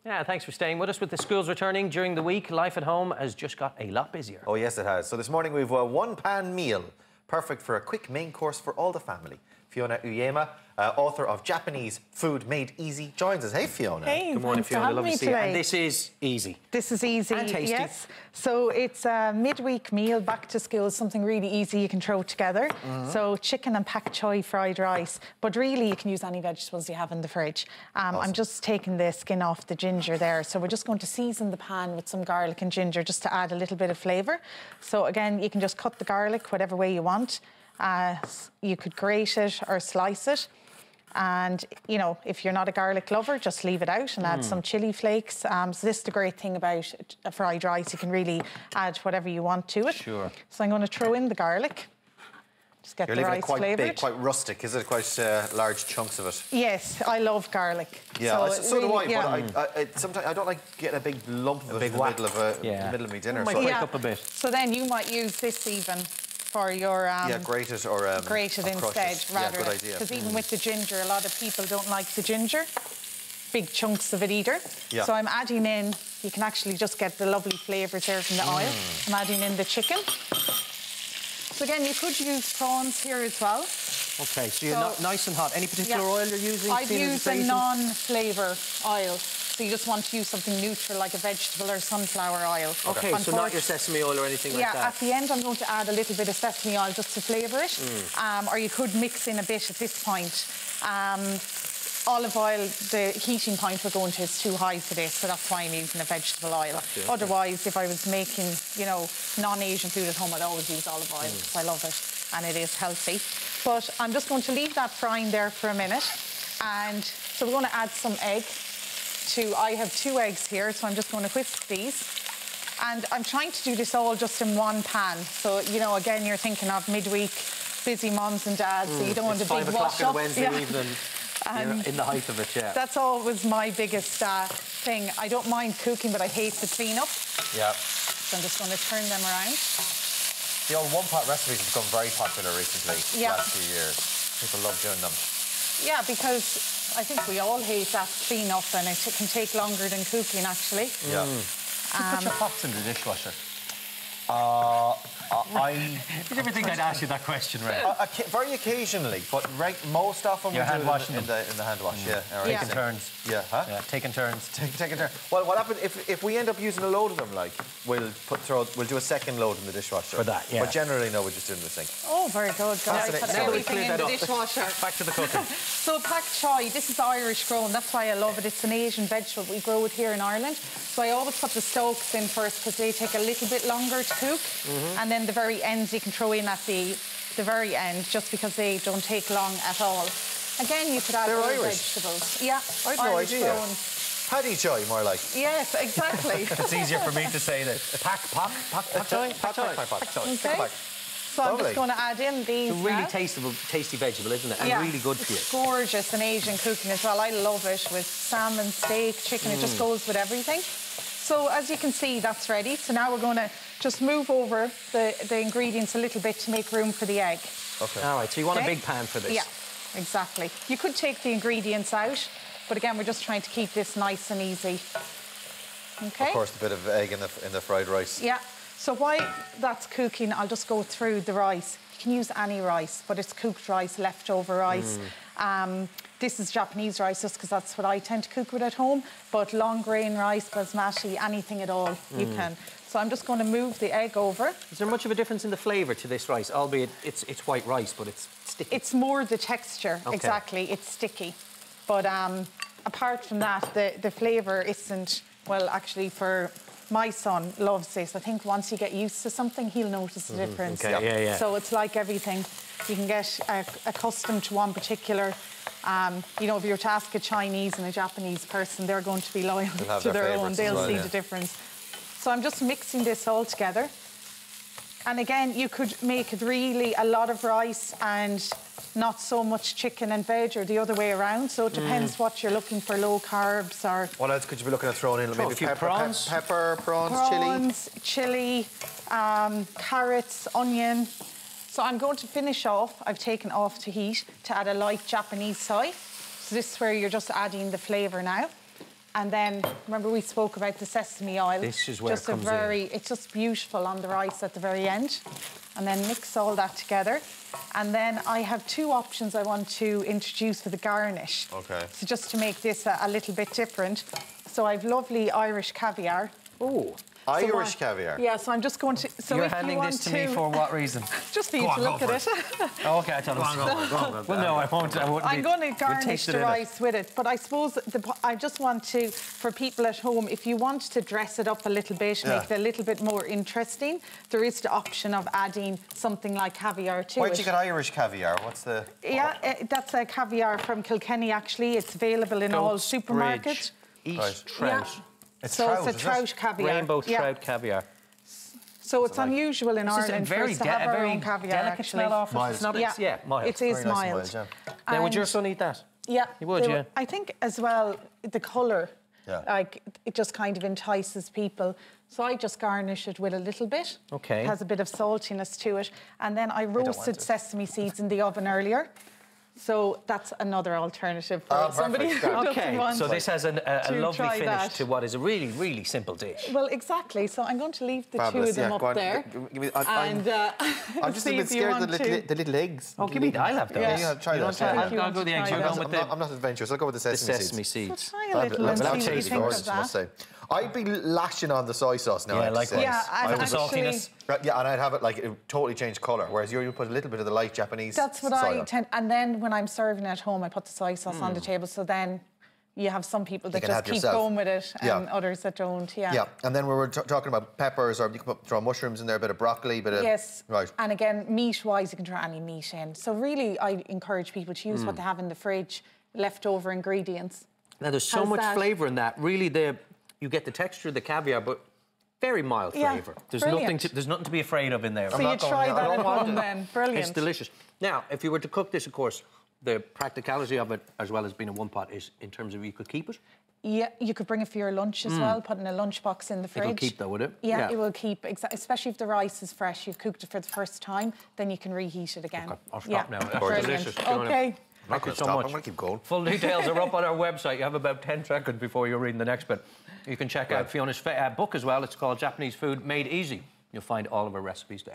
Yeah, thanks for staying with us. With the schools returning during the week, life at home has just got a lot busier. Oh, yes, it has. So this morning we've a one-pan meal, perfect for a quick main course for all the family. Fiona Uyema, author of Japanese Food Made Easy, joins us. Hey, Fiona. Hey, good morning, Fiona. Lovely to see you. And this is easy. This is easy, and tasty. Yes. So it's a midweek meal, back to school, something really easy you can throw together. So chicken and pak choi fried rice, but really you can use any vegetables you have in the fridge. Awesome. I'm just taking the skin off the ginger there. So we're just going to season the pan with some garlic and ginger just to add a little bit of flavour. So again, you can just cut the garlic whatever way you want. You could grate it or slice it. And, you know, if you're not a garlic lover, just leave it out and add some chilli flakes. So this is the great thing about a fried rice. You can really add whatever you want to it. Sure. So I'm going to throw in the garlic. Just get You're the leaving rice it quite flavoured. big, quite rustic. Is it quite large chunks of it? Yes, I love garlic. Yeah, so do I. Yeah. But sometimes I don't like getting a big lump of it in the middle of my dinner. Might So break up a bit. So then you might use this even for your grate it or grate it instead, rather. Yeah, good idea. Because even with the ginger, a lot of people don't like the ginger, big chunks of it either. Yeah. So I'm adding in. You can actually just get the lovely flavours there from the oil. I'm adding in the chicken. So again, you could use prawns here as well. Okay, so you're not nice and hot. Any particular oil you're using? I've used a non-flavour oil. So you just want to use something neutral, like a vegetable or sunflower oil. Okay, so not your sesame oil or anything like that? Yeah, at the end I'm going to add a little bit of sesame oil just to flavour it. Or you could mix in a bit at this point. Olive oil, the heating point we're going to is too high for this, so that's why I'm using a vegetable oil. Okay. Otherwise, if I was making, you know, non-Asian food at home, I'd always use olive oil because I love it and it is healthy. But I'm just going to leave that frying there for a minute. And so we're going to add some egg. I have 2 eggs here, so I'm just going to whisk these. And I'm trying to do this all just in one pan. So, you know, again, you're thinking of midweek, busy mums and dads, so you don't want a big wash up. 5 o'clock on a Wednesday evening. In the height of it, yeah. That's always my biggest thing. I don't mind cooking, but I hate the clean-up. Yeah. So I'm just going to turn them around. The old one-pot recipes have become very popular recently, the last few years. People love doing them. Yeah, because I think we all hate that clean-up, and it can take longer than cooking, actually. Yeah. You put your pots in the dishwasher? I never think I'd ask you that question, Ray. Very occasionally, but most often we do it in the hand wash. Yeah. Taking turns. Yeah, huh? Yeah, taking turns. Taking turns. Well, what happens if we end up using a load of them? Like we'll do a second load in the dishwasher for that. Yeah. But generally, no, we just do it in the sink. Oh, very good. Guys, put everything in the dishwasher. Back to the cooking. So pak choi, this is Irish grown. That's why I love it. It's an Asian vegetable. We grow it here in Ireland. So I always put the stalks in first because they take a little bit longer to cook, and then the very ends you can throw in at the very end, just because they don't take long at all. Again, you could add other vegetables. Yeah, I've no idea. Paddy choi, more like. Yes, exactly. It's easier for me to say that. Pak choi. Okay. So I'm just going to add in these. It's a really tasty vegetable, isn't it? And really good for you. It's gorgeous in Asian cooking as well. I love it with salmon, steak, chicken. It just goes with everything. So as you can see, that's ready. So now we're going to just move over the ingredients a little bit to make room for the egg. Okay. All right, so you want a big pan for this? Yeah, exactly. You could take the ingredients out, but again, we're just trying to keep this nice and easy. Okay. Of course, a bit of egg in the fried rice. Yeah. So while that's cooking, I'll just go through the rice. You can use any rice, but it's cooked rice, leftover rice. This is Japanese rice, just because that's what I tend to cook with at home. But long grain rice, basmati, anything at all, you can. So I'm just going to move the egg over. Is there much of a difference in the flavour to this rice? Albeit it's white rice, but it's sticky. It's more the texture, exactly. It's sticky. But apart from that, the flavour isn't, well, actually for my son loves this. I think once you get used to something, he'll notice the difference. Okay. Yeah. So it's like everything. You can get accustomed to one particular. You know, if you were to ask a Chinese and a Japanese person, they're going to be loyal to their own. They'll see the difference. So I'm just mixing this all together. And again, you could make it really a lot of rice and not so much chicken and veg, or the other way around. So it depends what you're looking for, low carbs or... What else could you be looking at throwing in? Maybe a few prawns? Prawns, chilli, carrots, onion. So I'm going to finish off. I've taken off to heat to add a light Japanese soy. So this is where you're just adding the flavour now. And then, remember we spoke about the sesame oil. This is where just it comes in. It's just beautiful on the rice at the very end. And then mix all that together. And then I have 2 options I want to introduce for the garnish. Okay. So just to make this a little bit different. So I've lovely Irish caviar. Oh. Irish caviar? Yeah, so I'm just going to... So You're if handing you want this to me for what reason? Just for you to look at it. Oh, OK, I thought it was... Well, no, I won't. I'm going to garnish the rice with it, but I suppose I just want to, for people at home, if you want to dress it up a little bit, make it a little bit more interesting, there is the option of adding something like caviar to it. Where'd you get Irish caviar? What's the... Yeah, that's a caviar from Kilkenny, actually. It's available in all supermarkets. East Trout. Yeah. It's So trout, it's a trout caviar. Rainbow trout caviar. So it's unusual in Ireland for us to have our own caviar, delicate actually. smell off it. Mild. It's not, Yeah, mild. it is Very nice and mild. mild, Now, would And- your son eat that? Yeah. He would, yeah. I think as well, the colour, Yeah. like, it just kind of entices people. So I just garnish it with a little bit. OK. It has a bit of saltiness to it. And then I want roasted it. sesame seeds in the oven earlier. So that's another alternative for Oh, somebody perfect. who doesn't OK, want so this has a to lovely try finish that. to what is a really, really simple dish. Well, exactly. So I'm going to leave the Fabulous, two of them yeah, up go on. there. Give me, I'm just a see bit if you scared of want the little eggs. Oh, give me that. I'll have those. Yeah. Yeah, try You that. want to try- If you I'll want go with the to eggs. try You're that. going with I'm not adventurous. I'll go with the the sesame sesame seeds. seeds. Try a little and I'll see what you taste think Gorgeous, of I must that. say. I'd be lashing on the soy sauce now. Yeah, I have to likewise. say. Yeah, and With the actually, saltiness. Yeah, and I'd have it like it totally changed colour, whereas you put a little bit of the light Japanese. that's what soy I on. tend. And then when I'm serving at home, I put the soy sauce on the table. So then you have some people that can just have keep yourself. going with it, and Yeah. others that don't. Yeah. Yeah, and then we were talking about peppers, or you can throw mushrooms in there, a bit of broccoli, bit of... Yes. Right. And again, meat-wise, you can throw any meat in. So really, I encourage people to use what they have in the fridge, leftover ingredients. Now, there's so How's much that? flavour in that. Really, you get the texture of the caviar, but very mild Yeah, flavour. There's brilliant. there's nothing to be afraid of in there. So you not going try there. I that don't at want home it. then. Brilliant. It's delicious. Now, if you were to cook this, of course, the practicality of it, as well as being in one pot, is in terms of you could keep it. Yeah, you could bring it for your lunch as well, put in a lunchbox in the fridge. It'll keep though, would it? Yeah, Yeah. it will keep, especially if the rice is fresh, you've cooked it for the first time, then you can reheat it again. I'll stop now. That's Brilliant. delicious. Fiona. OK. Thank you so Stop. much. I'm going to keep going. Full details are up on our website. You have about 10 seconds before you're reading the next bit. You can check out Fiona's book as well. It's called Japanese Food Made Easy. You'll find all of her recipes there.